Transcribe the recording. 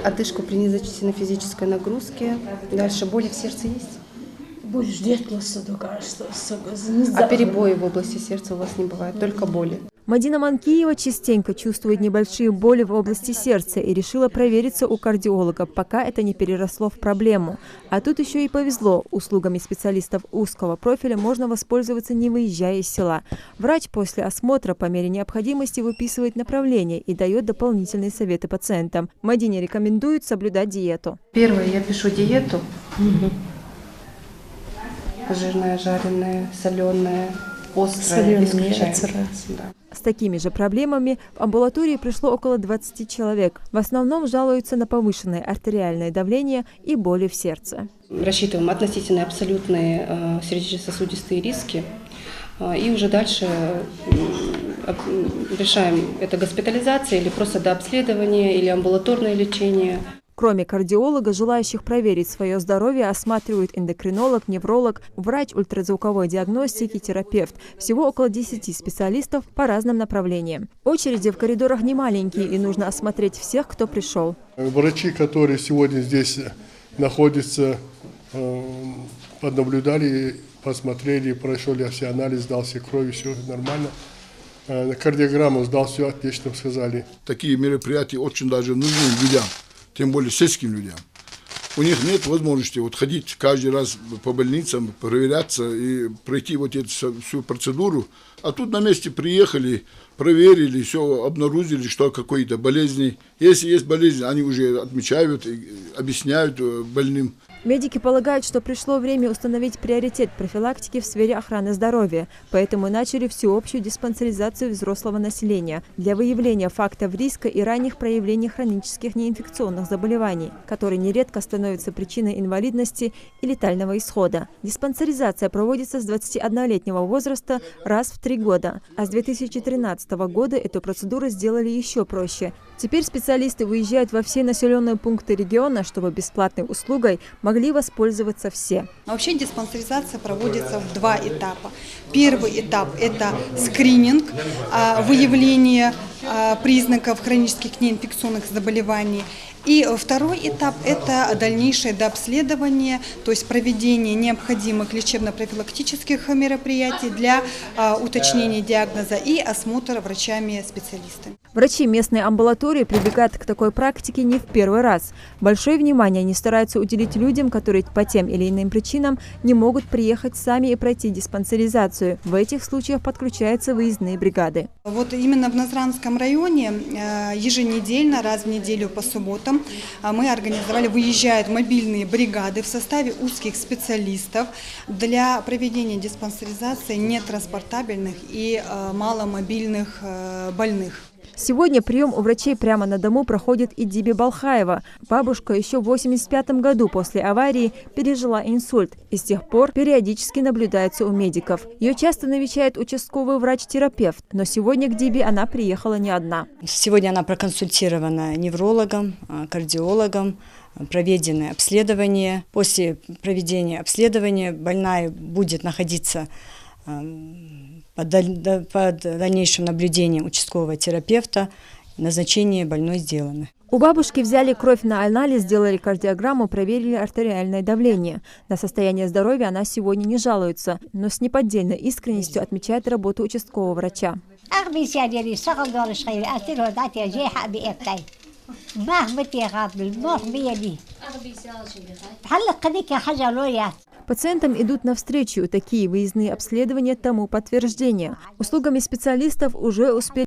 одышку при незначительной физической нагрузке. Дальше боли в сердце есть? А перебои в области сердца у вас не бывает, только боли? Мадина Манкиева частенько чувствует небольшие боли в области сердца и решила провериться у кардиолога, пока это не переросло в проблему. А тут еще и повезло. Услугами специалистов узкого профиля можно воспользоваться, не выезжая из села. Врач после осмотра по мере необходимости выписывает направление и дает дополнительные советы пациентам. Мадине рекомендуют соблюдать диету. Первое, я пишу диету. Жирное, жареное, соленое, острое, исключаем. Да. С такими же проблемами в амбулатории пришло около 20 человек. В основном жалуются на повышенное артериальное давление и боли в сердце. Рассчитываем относительно абсолютные сердечно-сосудистые риски. И уже дальше решаем, это госпитализация или просто дообследование, или амбулаторное лечение. Кроме кардиолога, желающих проверить свое здоровье осматривают эндокринолог, невролог, врач ультразвуковой диагностики, терапевт. Всего около 10 специалистов по разным направлениям. Очереди в коридорах не маленькие, и нужно осмотреть всех, кто пришел. Врачи, которые сегодня здесь находятся, поднаблюдали, посмотрели, прошел я все анализы, сдал все крови, все нормально. Кардиограмму сдал, все отлично, сказали. Такие мероприятия очень даже нужны людям. Тем более сельским людям. У них нет возможности вот ходить каждый раз по больницам, проверяться и пройти вот эту всю процедуру. А тут на месте приехали, проверили, все обнаружили, что какой-то болезни. Если есть болезнь, они уже отмечают, объясняют больным. Медики полагают, что пришло время установить приоритет профилактики в сфере охраны здоровья, поэтому начали всеобщую диспансеризацию взрослого населения для выявления фактов риска и ранних проявлений хронических неинфекционных заболеваний, которые нередко становятся причиной инвалидности и летального исхода. Диспансеризация проводится с 21-летнего возраста раз в 3 года, а с 2013 года эту процедуру сделали еще проще. Теперь специалисты выезжают во все населенные пункты региона, чтобы бесплатной услугой могли воспользоваться все. Вообще диспансеризация проводится в 2 этапа. Первый этап – это скрининг, выявление признаков хронических неинфекционных заболеваний. И второй этап – это дальнейшее дообследование, то есть проведение необходимых лечебно-профилактических мероприятий для уточнения диагноза и осмотра врачами-специалистами. Врачи местной амбулатории прибегают к такой практике не в первый раз. Большое внимание они стараются уделить людям, которые по тем или иным причинам не могут приехать сами и пройти диспансеризацию. В этих случаях подключаются выездные бригады. Вот именно в Назранском районе еженедельно, раз в неделю по субботам, мы организовали, выезжают мобильные бригады в составе узких специалистов для проведения диспансеризации нетранспортабельных и маломобильных больных. Сегодня прием у врачей прямо на дому проходит и Диби Балхаева. Бабушка еще в 1985 году после аварии пережила инсульт и с тех пор периодически наблюдается у медиков. Ее часто навещает участковый врач-терапевт, но сегодня к Диби она приехала не одна. Сегодня она проконсультирована неврологом, кардиологом, проведены обследования. После проведения обследования больная будет находиться под дальнейшим наблюдением участкового терапевта, назначение больной сделано. У бабушки взяли кровь на анализ, сделали кардиограмму, проверили артериальное давление. На состояние здоровья она сегодня не жалуется, но с неподдельной искренностью отмечает работу участкового врача. Пациентам идут навстречу. Такие выездные обследования тому подтверждение. Услугами специалистов уже успели